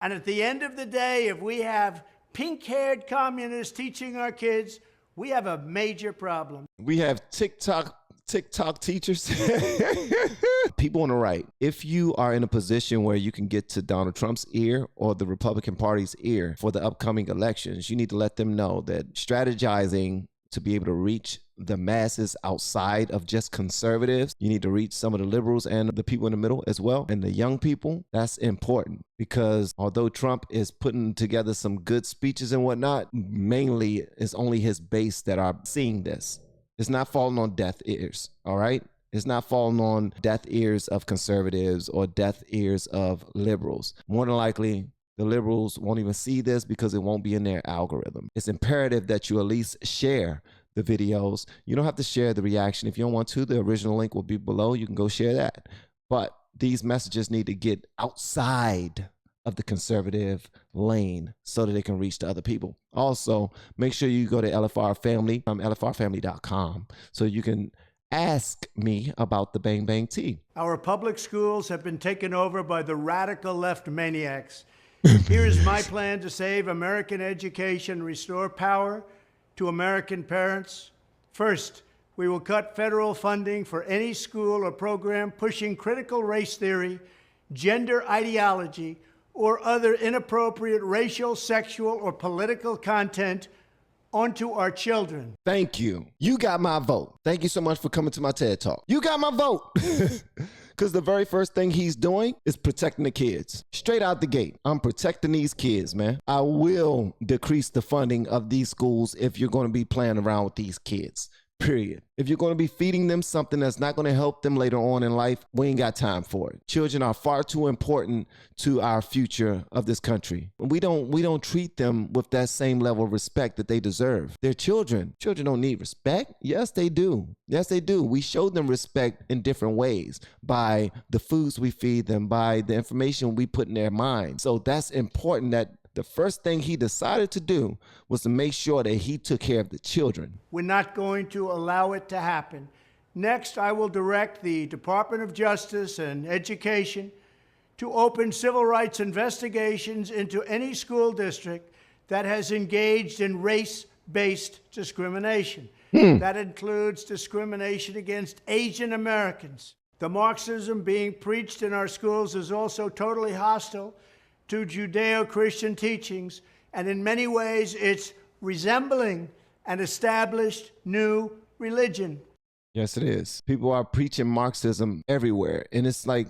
And at the end of the day, if we have pink-haired communists teaching our kids, we have a major problem. We have TikTok teachers. People on the right, if you are in a position where you can get to Donald Trump's ear or the Republican Party's ear for the upcoming elections, you need to let them know that strategizing to be able to reach the masses outside of just conservatives, you need to reach some of the liberals and the people in the middle as well, and the young people. That's important, because although Trump is putting together some good speeches and whatnot, mainly it's only his base that are seeing this. It's not falling on deaf ears, all right? It's not falling on deaf ears of conservatives or deaf ears of liberals. More than likely, the liberals won't even see this because it won't be in their algorithm. It's imperative that you at least share the videos. You don't have to share the reaction. If you don't want to, the original link will be below. You can go share that. But these messages need to get outside of the conservative lane so that they can reach to other people. Also, make sure you go to LFR Family, LFRFamily.com, so you can ask me about the Bang Bang Tea. Our public schools have been taken over by the radical left maniacs. Here is my plan to save American education, restore power to American parents. First, we will cut federal funding for any school or program pushing critical race theory, gender ideology, or other inappropriate racial, sexual, or political content onto our children. Thank you. You got my vote. Thank you so much for coming to my TED Talk. You got my vote. Because the very first thing he's doing is protecting the kids. Straight out the gate, I'm protecting these kids, man. I will decrease the funding of these schools if you're going to be playing around with these kids. Period. If you're going to be feeding them something that's not going to help them later on in life, we ain't got time for it. Children are far too important to our future of this country. We don't treat them with that same level of respect that they deserve. They're children. Children don't need respect. Yes, they do. Yes, they do. We show them respect in different ways, by the foods we feed them, by the information we put in their minds. So that's important, that the first thing he decided to do was to make sure that he took care of the children. We're not going to allow it to happen. Next, I will direct the Department of Justice and Education to open civil rights investigations into any school district that has engaged in race-based discrimination. That includes discrimination against Asian Americans. The Marxism being preached in our schools is also totally hostile to Judeo-Christian teachings, and in many ways it's resembling an established new religion. Yes, it is. People are preaching Marxism everywhere, and it's like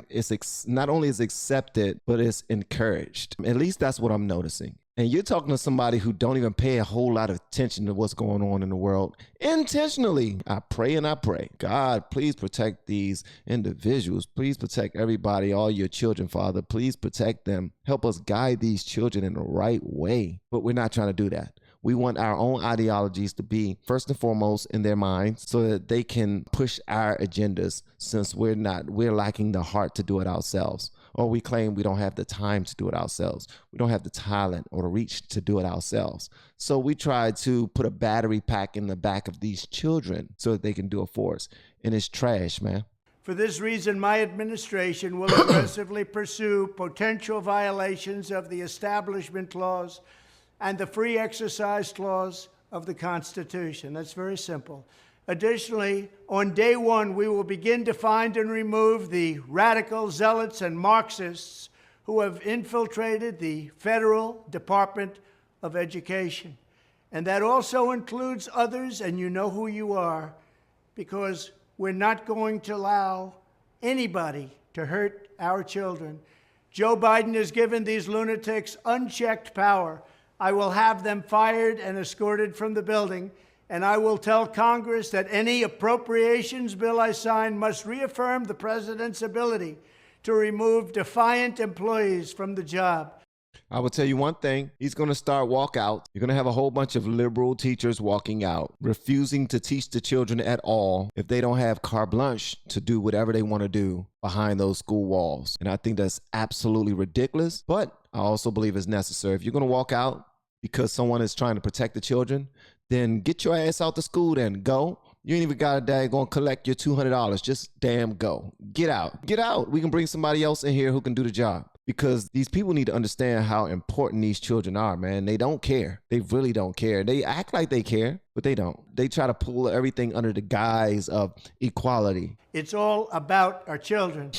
not only is accepted, but it's encouraged. At least that's what I'm noticing. And you're talking to somebody who don't even pay a whole lot of attention to what's going on in the world. Intentionally, I pray and I pray. God, please protect these individuals. Please protect everybody, all your children, Father. Please protect them. Help us guide these children in the right way. But we're not trying to do that. We want our own ideologies to be first and foremost in their minds so that they can push our agendas, since we're lacking the heart to do it ourselves. Or we claim we don't have the time to do it ourselves. We don't have the talent or the reach to do it ourselves. So we try to put a battery pack in the back of these children so that they can do it for us. And it's trash, man. For this reason, my administration will aggressively pursue potential violations of the Establishment Clause and the Free Exercise Clause of the Constitution. That's very simple. Additionally, on day one, we will begin to find and remove the radical zealots and Marxists who have infiltrated the Federal Department of Education. And that also includes others, and you know who you are, because we're not going to allow anybody to hurt our children. Joe Biden has given these lunatics unchecked power. I will have them fired and escorted from the building, and I will tell Congress that any appropriations bill I sign must reaffirm the president's ability to remove defiant employees from the job. I will tell you one thing. He's going to start walkouts. You're going to have a whole bunch of liberal teachers walking out, refusing to teach the children at all if they don't have carte blanche to do whatever they want to do behind those school walls. And I think that's absolutely ridiculous, but I also believe it's necessary. If you're going to walk out because someone is trying to protect the children, then get your ass out the school then. Go. You ain't even got a day going to collect your $200. Just damn go. Get out. Get out. We can bring somebody else in here who can do the job. because these people need to understand how important these children are, man. They don't care. They really don't care. They act like they care, but they don't. They try to pull everything under the guise of equality. It's all about our children.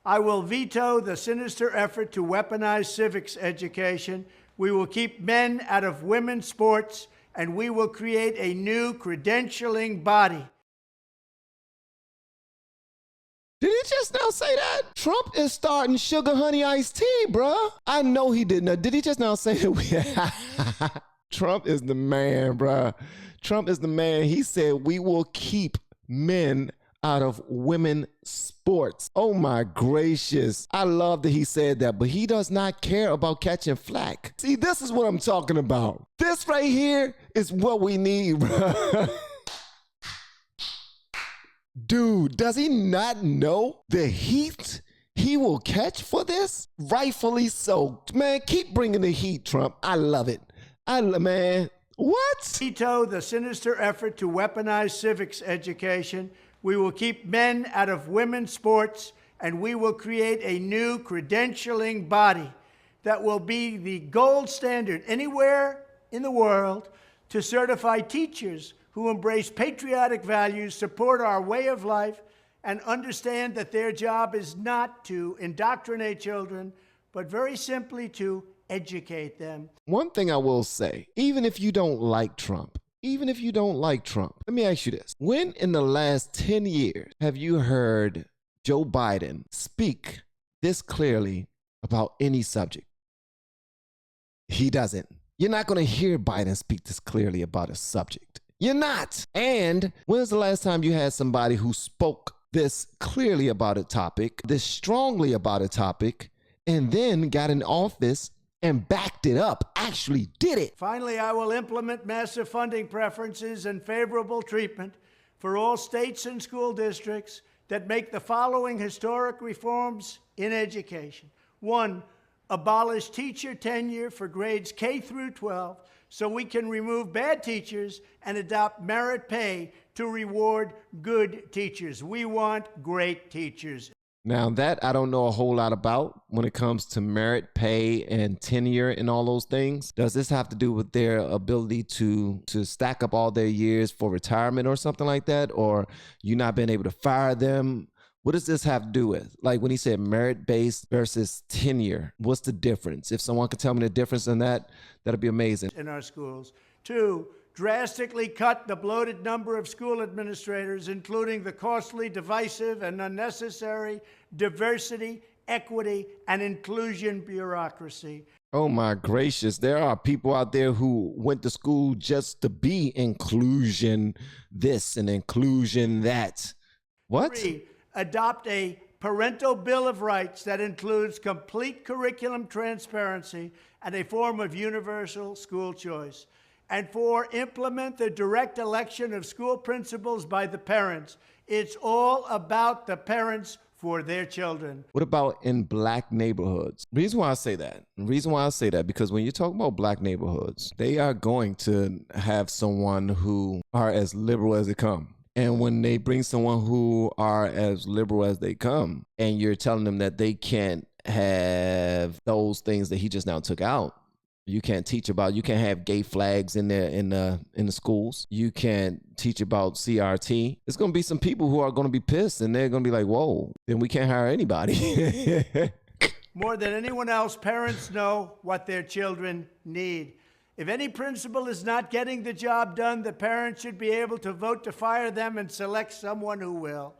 I will veto the sinister effort to weaponize civics education. We will keep men out of women's sports, and we will create a new credentialing body. Did he just now say that? Trump is starting sugar honey iced tea, bruh. I know he didn't. Did he just now say that? Trump is the man, bruh. Trump is the man. He said we will keep men out of women's sports. Oh my gracious. I love that he said that, but he does not care about catching flack. See, this is what I'm talking about. This right here is what we need, bruh. Dude, does he not know the heat he will catch for this? Rightfully so. Man, keep bringing the heat, Trump. I love it. Man, what? Veto the sinister effort to weaponize civics education. We will keep men out of women's sports, and we will create a new credentialing body that will be the gold standard anywhere in the world to certify teachers who embrace patriotic values, support our way of life, and understand that their job is not to indoctrinate children, but very simply to educate them. One thing I will say, even if you don't like Trump, let me ask you this. When in the last 10 years have you heard Joe Biden speak this clearly about any subject? He doesn't. You're not going to hear Biden speak this clearly about a subject. You're not. And when's the last time you had somebody who spoke this clearly about a topic, this strongly about a topic, and then got in office and backed it up, actually did it? Finally, I will implement massive funding preferences and favorable treatment for all states and school districts that make the following historic reforms in education. 1, abolish teacher tenure for grades K through 12 so we can remove bad teachers and adopt merit pay to reward good teachers. We want great teachers. Now that I don't know a whole lot about when it comes to merit pay and tenure and all those things. Does this have to do with their ability to stack up all their years for retirement or something like that? Or you not being able to fire them? What does this have to do with? Like when he said merit-based versus tenure, what's the difference? If someone could tell me the difference in that, that'd be amazing. In our schools. 2, drastically cut the bloated number of school administrators, including the costly, divisive, and unnecessary diversity, equity, and inclusion bureaucracy. Oh my gracious, there are people out there who went to school just to be inclusion this and inclusion that. What? 3, adopt a parental bill of rights that includes complete curriculum transparency and a form of universal school choice. And 4, implement the direct election of school principals by the parents. It's all about the parents for their children. What about in black neighborhoods? The reason why I say that, because when you talk about black neighborhoods, they are going to have someone who are as liberal as they come. And when they bring someone who are as liberal as they come, and you're telling them that they can't have those things that he just now took out, you can't have gay flags in the schools. You can't teach about CRT. There's going to be some people who are going to be pissed, and they're going to be like, whoa, then we can't hire anybody. More than anyone else, parents know what their children need. If any principal is not getting the job done, the parents should be able to vote to fire them and select someone who will.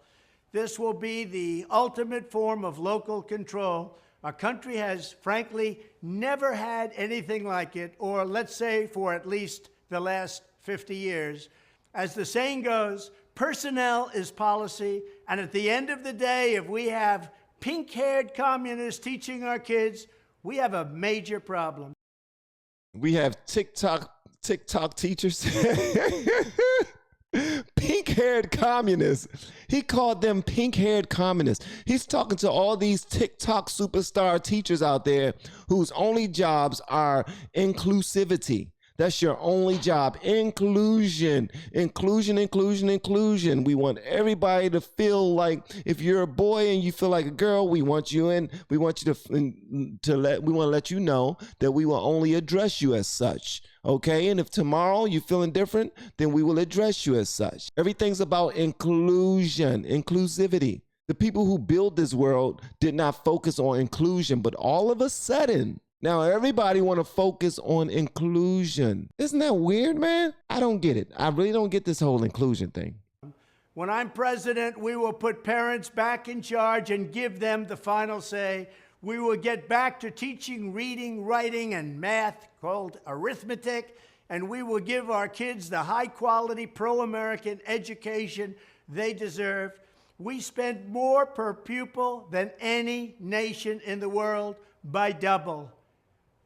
This will be the ultimate form of local control. Our country has, frankly, never had anything like it, or let's say for at least the last 50 years. As the saying goes, personnel is policy, and at the end of the day, if we have pink-haired communists teaching our kids, we have a major problem. We have TikTok teachers. Pink-haired communists. He called them pink-haired communists. He's talking to all these TikTok superstar teachers out there whose only jobs are inclusivity. That's your only job. Inclusion, inclusion, inclusion, inclusion. We want everybody to feel like if you're a boy and you feel like a girl, we want you in. We want you to let you know that we will only address you as such. Okay, and if tomorrow you're feeling different, then we will address you as such. Everything's about inclusion, inclusivity. The people who built this world did not focus on inclusion, but all of a sudden, now everybody want to focus on inclusion. Isn't that weird, man? I don't get it. I really don't get this whole inclusion thing. When I'm president, we will put parents back in charge and give them the final say. We will get back to teaching reading, writing, and math, called arithmetic, and we will give our kids the high-quality pro-American education they deserve. We spend more per pupil than any nation in the world by double.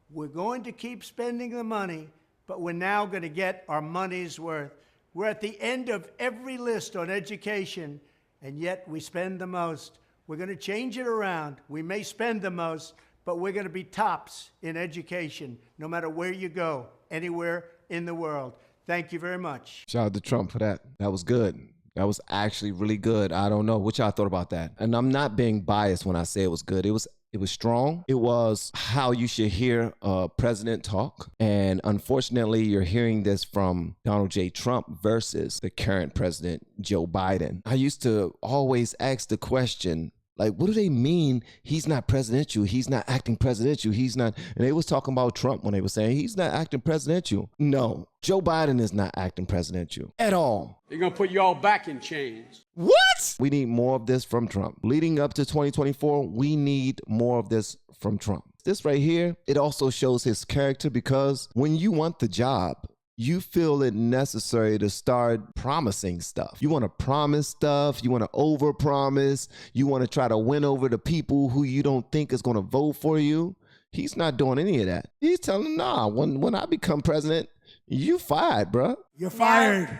We're going to keep spending the money, but we're now going to get our money's worth. We're at the end of every list on education, and yet we spend the most. We're going to change it around. We may spend the most, but we're going to be tops in education, no matter where you go, anywhere in the world. Thank you very much. Shout out to Trump for that. That was good. That was actually really good. I don't know what y'all thought about that. And I'm not being biased when I say it was good. It was strong. It was how you should hear a president talk. And unfortunately, you're hearing this from Donald J. Trump versus the current president, Joe Biden. I used to always ask the question, like, what do they mean he's not presidential? He's not acting presidential. He's not. And they was talking about Trump when they were saying he's not acting presidential. No, Joe Biden is not acting presidential at all. They're going to put you all back in chains. What? We need more of this from Trump. Leading up to 2024, we need more of this from Trump. This right here, it also shows his character because when you want the job, you feel it necessary to start promising stuff. You want to promise stuff. You want to overpromise. You want to try to win over the people who you don't think is going to vote for you. He's not doing any of that. He's telling them, nah, when I become president, you fired, bro. You're fired.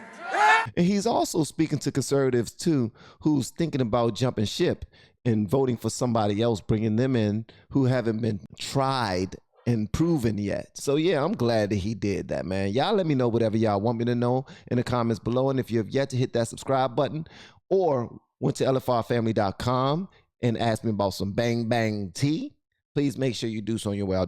And he's also speaking to conservatives too, who's thinking about jumping ship and voting for somebody else, bringing them in who haven't been tried and proven yet. So yeah, I'm glad that he did that, man. Y'all let me know whatever y'all want me to know in the comments below. And if you have yet to hit that subscribe button or went to LFRFamily.com and asked me about some bang bang tea, please make sure you do so on your way out.